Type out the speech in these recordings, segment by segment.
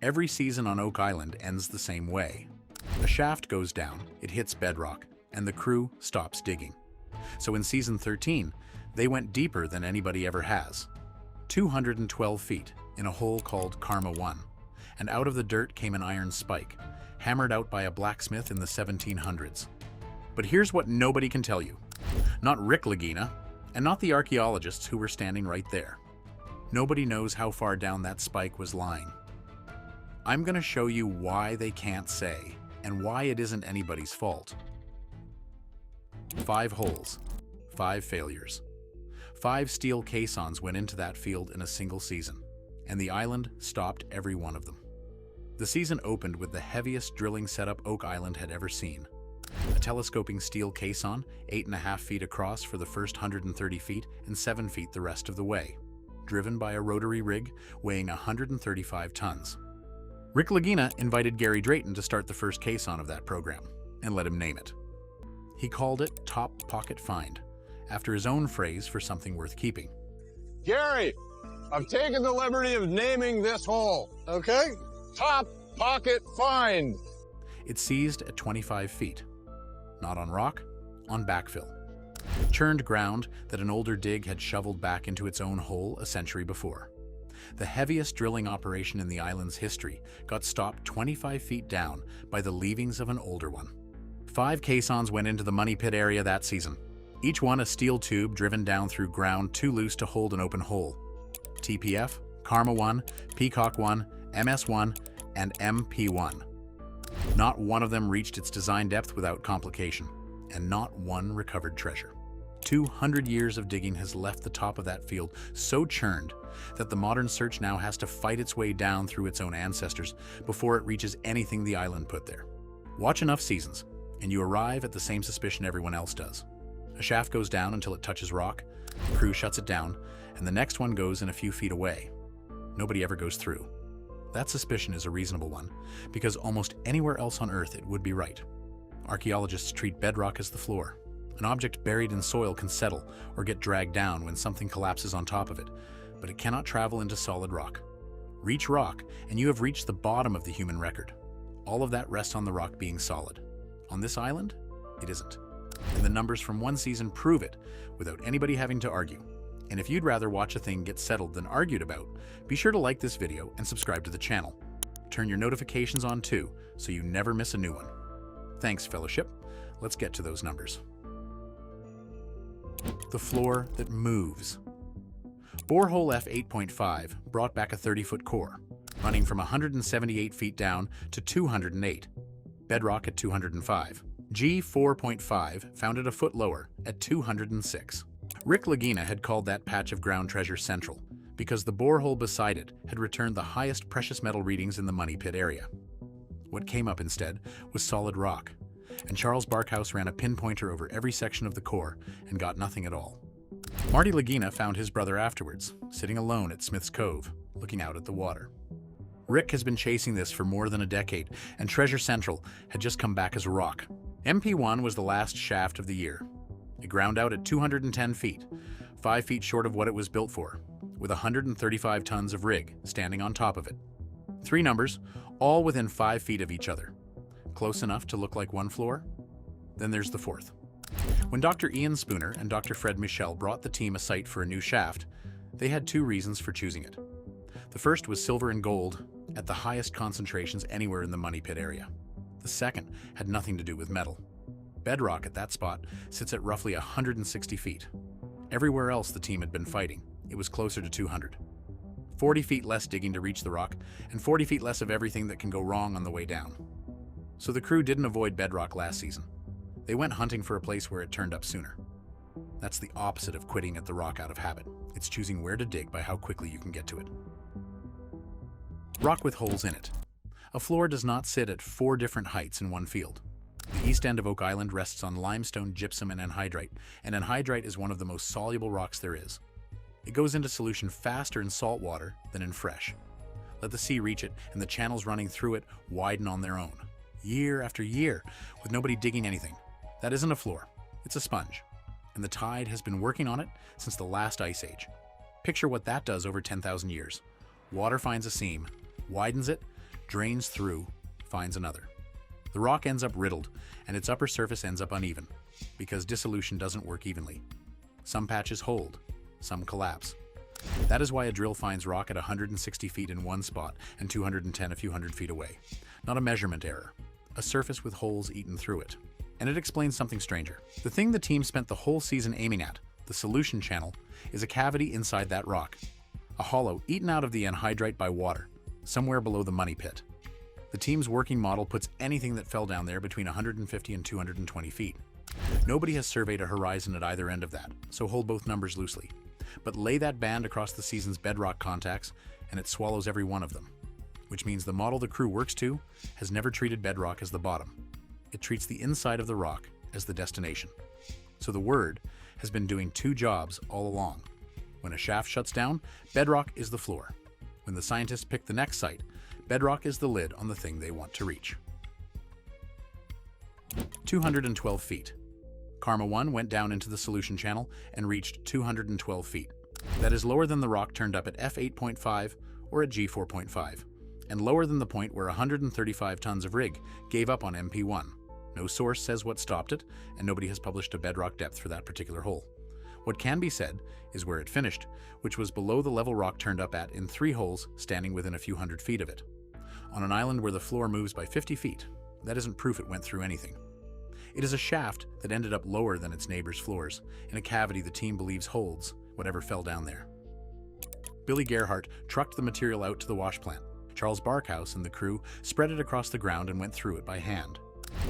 Every season on Oak Island ends the same way. A shaft goes down, it hits bedrock, and the crew stops digging. So in season 13, they went deeper than anybody ever has. 212 feet in a hole called Karma 1, and out of the dirt came an iron spike, hammered out by a blacksmith in the 1700s. But here's what nobody can tell you. Not Rick Lagina, and not the archaeologists who were standing right there. Nobody knows how far down that spike was lying. I'm going to show you why they can't say, and why it isn't anybody's fault. 5 holes, 5 failures. 5 steel caissons went into that field in a single season, and the island stopped every one of them. The season opened with the heaviest drilling setup Oak Island had ever seen. A telescoping steel caisson, 8.5 feet across for the first 130 feet and 7 feet the rest of the way, driven by a rotary rig weighing 135 tons. Rick Lagina invited Gary Drayton to start the first caisson of that program, and let him name it. He called it Top Pocket Find, after his own phrase for something worth keeping. Gary, I've taken the liberty of naming this hole, okay? Top Pocket Find. It seized at 25 feet. Not on rock, on backfill. Churned ground that an older dig had shoveled back into its own hole a century before. The heaviest drilling operation in the island's history got stopped 25 feet down by the leavings of an older one. 5 caissons went into the money pit area that season, each one a steel tube driven down through ground too loose to hold an open hole. TPF, Karma 1, Peacock 1, MS1, and MP1. Not one of them reached its design depth without complication, and not one recovered treasure. 200 years of digging has left the top of that field so churned that the modern search now has to fight its way down through its own ancestors before it reaches anything the island put there. Watch enough seasons, and you arrive at the same suspicion everyone else does. A shaft goes down until it touches rock, the crew shuts it down, and the next one goes in a few feet away. Nobody ever goes through. That suspicion is a reasonable one, because almost anywhere else on Earth it would be right. Archaeologists treat bedrock as the floor. An object buried in soil can settle or get dragged down when something collapses on top of it, but it cannot travel into solid rock. Reach rock, and you have reached the bottom of the human record. All of that rests on the rock being solid. On this island, it isn't. And the numbers from one season prove it, without anybody having to argue. And if you'd rather watch a thing get settled than argued about, be sure to like this video and subscribe to the channel. Turn your notifications on too, so you never miss a new one. Thanks, fellowship. Let's get to those numbers. The floor that moves. Borehole F8.5 brought back a 30-foot core, running from 178 feet down to 208. Bedrock at 205. G4.5 found it a foot lower at 206. Rick Lagina had called that patch of ground treasure Central because the borehole beside it had returned the highest precious metal readings in the money pit area. What came up instead was solid rock, and Charles Barkhouse ran a pinpointer over every section of the core and got nothing at all. Marty Lagina found his brother afterwards, sitting alone at Smith's Cove, looking out at the water. Rick has been chasing this for more than a decade, and Treasure Central had just come back as rock. MP1 was the last shaft of the year. It ground out at 210 feet, 5 feet short of what it was built for, with 135 tons of rig standing on top of it. 3 numbers, all within 5 feet of each other. Close enough to look like one floor? Then there's the 4th. When Dr. Ian Spooner and Dr. Fred Michel brought the team a site for a new shaft, they had 2 reasons for choosing it. The first was silver and gold at the highest concentrations anywhere in the money pit area. The second had nothing to do with metal. Bedrock at that spot sits at roughly 160 feet. Everywhere else the team had been fighting, it was closer to 200. 40 feet less digging to reach the rock, and 40 feet less of everything that can go wrong on the way down. So the crew didn't avoid bedrock last season. They went hunting for a place where it turned up sooner. That's the opposite of quitting at the rock out of habit. It's choosing where to dig by how quickly you can get to it. Rock with holes in it. A floor does not sit at 4 different heights in one field. The east end of Oak Island rests on limestone, gypsum, and anhydrite, and anhydrite is one of the most soluble rocks there is. It goes into solution faster in salt water than in fresh. Let the sea reach it, and the channels running through it widen on their own, year after year, with nobody digging anything. That isn't a floor, it's a sponge, and the tide has been working on it since the last ice age. Picture what that does over 10,000 years. Water finds a seam, widens it, drains through, finds another. The rock ends up riddled, and its upper surface ends up uneven, because dissolution doesn't work evenly. Some patches hold, some collapse. That is why a drill finds rock at 160 feet in one spot and 210 a few hundred feet away. Not a measurement error, a surface with holes eaten through it. And it explains something stranger. The thing the team spent the whole season aiming at, the solution channel, is a cavity inside that rock. A hollow eaten out of the anhydrite by water, somewhere below the money pit. The team's working model puts anything that fell down there between 150 and 220 feet. Nobody has surveyed a horizon at either end of that, so hold both numbers loosely. But lay that band across the season's bedrock contacts, and it swallows every one of them. Which means the model the crew works to has never treated bedrock as the bottom. It treats the inside of the rock as the destination. So the word has been doing two jobs all along. When a shaft shuts down, bedrock is the floor. When the scientists pick the next site, bedrock is the lid on the thing they want to reach. 212 feet. Karma 1 went down into the solution channel and reached 212 feet. That is lower than the rock turned up at F8.5 or at G4.5, and lower than the point where 135 tons of rig gave up on MP1. No source says what stopped it, and nobody has published a bedrock depth for that particular hole. What can be said is where it finished, which was below the level rock turned up at in 3 holes standing within a few hundred feet of it. On an island where the floor moves by 50 feet, that isn't proof it went through anything. It is a shaft that ended up lower than its neighbor's floors, in a cavity the team believes holds whatever fell down there. Billy Gerhardt trucked the material out to the wash plant. Charles Barkhouse and the crew spread it across the ground and went through it by hand,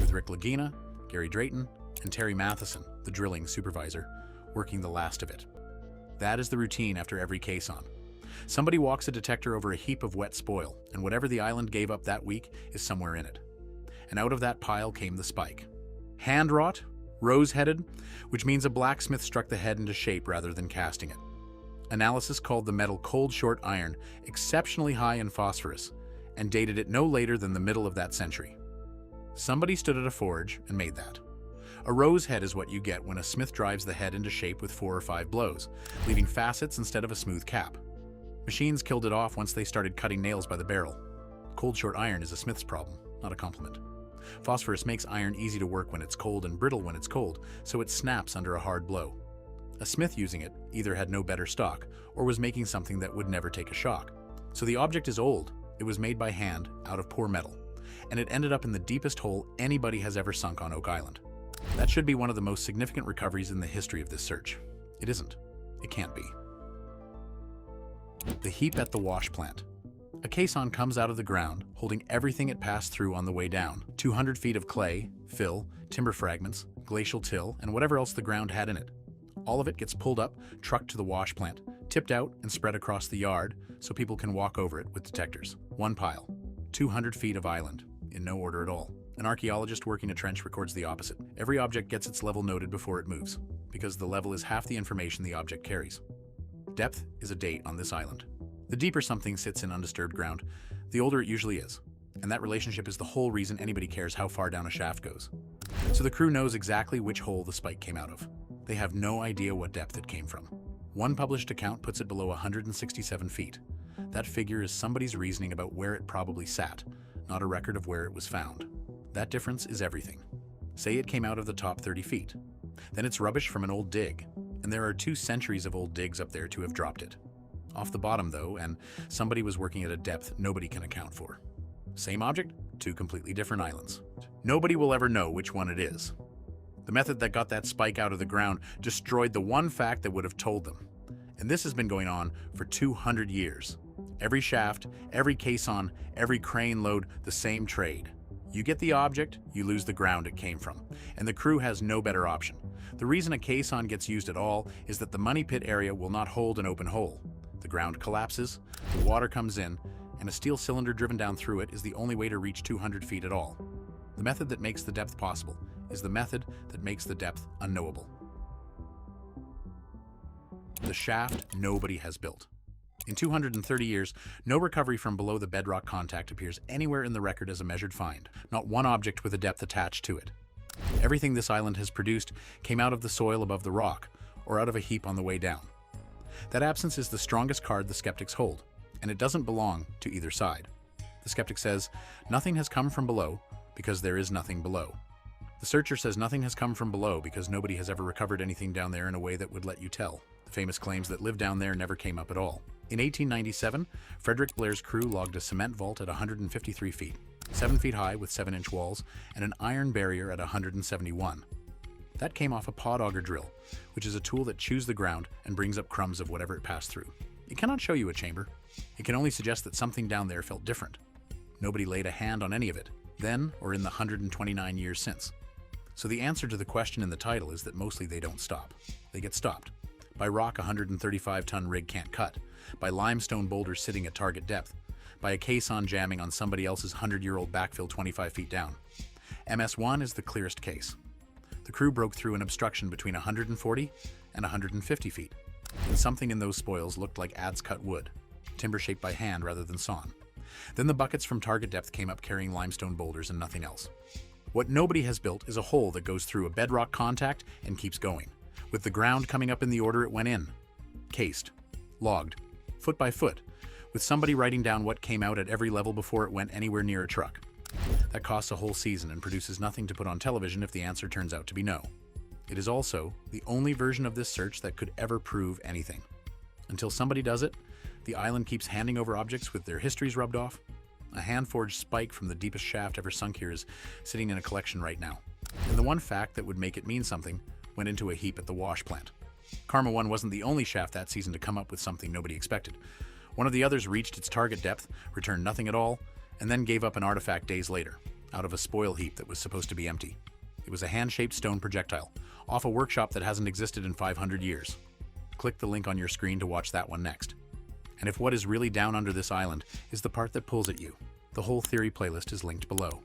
with Rick Lagina, Gary Drayton, and Terry Matheson, the drilling supervisor, working the last of it. That is the routine after every caisson. Somebody walks a detector over a heap of wet spoil, and whatever the island gave up that week is somewhere in it. And out of that pile came the spike. Hand-wrought, rose-headed, which means a blacksmith struck the head into shape rather than casting it. Analysis called the metal cold short iron exceptionally high in phosphorus and dated it no later than the middle of that century. Somebody stood at a forge and made that. A rose head is what you get when a smith drives the head into shape with 4 or 5 blows, leaving facets instead of a smooth cap. Machines killed it off once they started cutting nails by the barrel. Cold short iron is a smith's problem, not a compliment. Phosphorus makes iron easy to work when it's cold and brittle when it's cold, so it snaps under a hard blow. A smith using it either had no better stock or was making something that would never take a shock. So the object is old. It was made by hand out of poor metal, and it ended up in the deepest hole anybody has ever sunk on Oak Island. That should be one of the most significant recoveries in the history of this search. It isn't. It can't be. The heap at the wash plant. A caisson comes out of the ground, holding everything it passed through on the way down. 200 feet of clay, fill, timber fragments, glacial till, and whatever else the ground had in it. All of it gets pulled up, trucked to the wash plant, tipped out, and spread across the yard so people can walk over it with detectors. One pile. 200 feet of island, in no order at all. An archaeologist working a trench records the opposite. Every object gets its level noted before it moves, because the level is half the information the object carries. Depth is a date on this island. The deeper something sits in undisturbed ground, the older it usually is, and that relationship is the whole reason anybody cares how far down a shaft goes. So the crew knows exactly which hole the spike came out of. They have no idea what depth it came from. One published account puts it below 167 feet. That figure is somebody's reasoning about where it probably sat, not a record of where it was found. That difference is everything. Say it came out of the top 30 feet. Then it's rubbish from an old dig, and there are 2 centuries of old digs up there to have dropped it. Off the bottom, though, and somebody was working at a depth nobody can account for. Same object, 2 completely different islands. Nobody will ever know which one it is. The method that got that spike out of the ground destroyed the one fact that would have told them. And this has been going on for 200 years. Every shaft, every caisson, every crane load, the same trade. You get the object, you lose the ground it came from, and the crew has no better option. The reason a caisson gets used at all is that the money pit area will not hold an open hole. The ground collapses, the water comes in, and a steel cylinder driven down through it is the only way to reach 200 feet at all. The method that makes the depth possible is the method that makes the depth unknowable. The shaft nobody has built. In 230 years, no recovery from below the bedrock contact appears anywhere in the record as a measured find, not one object with a depth attached to it. Everything this island has produced came out of the soil above the rock, or out of a heap on the way down. That absence is the strongest card the skeptics hold, and it doesn't belong to either side. The skeptic says, nothing has come from below because there is nothing below. The searcher says nothing has come from below because nobody has ever recovered anything down there in a way that would let you tell. The famous claims that lived down there never came up at all. In 1897, Frederick Blair's crew logged a cement vault at 153 feet, 7 feet high with 7-inch walls, and an iron barrier at 171. That came off a pod auger drill, which is a tool that chews the ground and brings up crumbs of whatever it passed through. It cannot show you a chamber. It can only suggest that something down there felt different. Nobody laid a hand on any of it, then or in the 129 years since. So the answer to the question in the title is that mostly they don't stop. They get stopped. By rock a 135-ton rig can't cut. By limestone boulders sitting at target depth. By a caisson jamming on somebody else's 100-year-old backfill 25 feet down. MS-1 is the clearest case. The crew broke through an obstruction between 140 and 150 feet, and something in those spoils looked like adze cut wood, timber shaped by hand rather than sawn. Then the buckets from target depth came up carrying limestone boulders and nothing else. What nobody has built is a hole that goes through a bedrock contact and keeps going, with the ground coming up in the order it went in. Cased, logged, foot by foot, with somebody writing down what came out at every level before it went anywhere near a truck. That costs a whole season and produces nothing to put on television if the answer turns out to be no. It is also the only version of this search that could ever prove anything. Until somebody does it, the island keeps handing over objects with their histories rubbed off. A hand-forged spike from the deepest shaft ever sunk here is sitting in a collection right now. And the one fact that would make it mean something went into a heap at the wash plant. Karma 1 wasn't the only shaft that season to come up with something nobody expected. One of the others reached its target depth, returned nothing at all, and then gave up an artifact days later, out of a spoil heap that was supposed to be empty. It was a hand-shaped stone projectile, off a workshop that hasn't existed in 500 years. Click the link on your screen to watch that one next. And if what is really down under this island is the part that pulls at you, the whole theory playlist is linked below.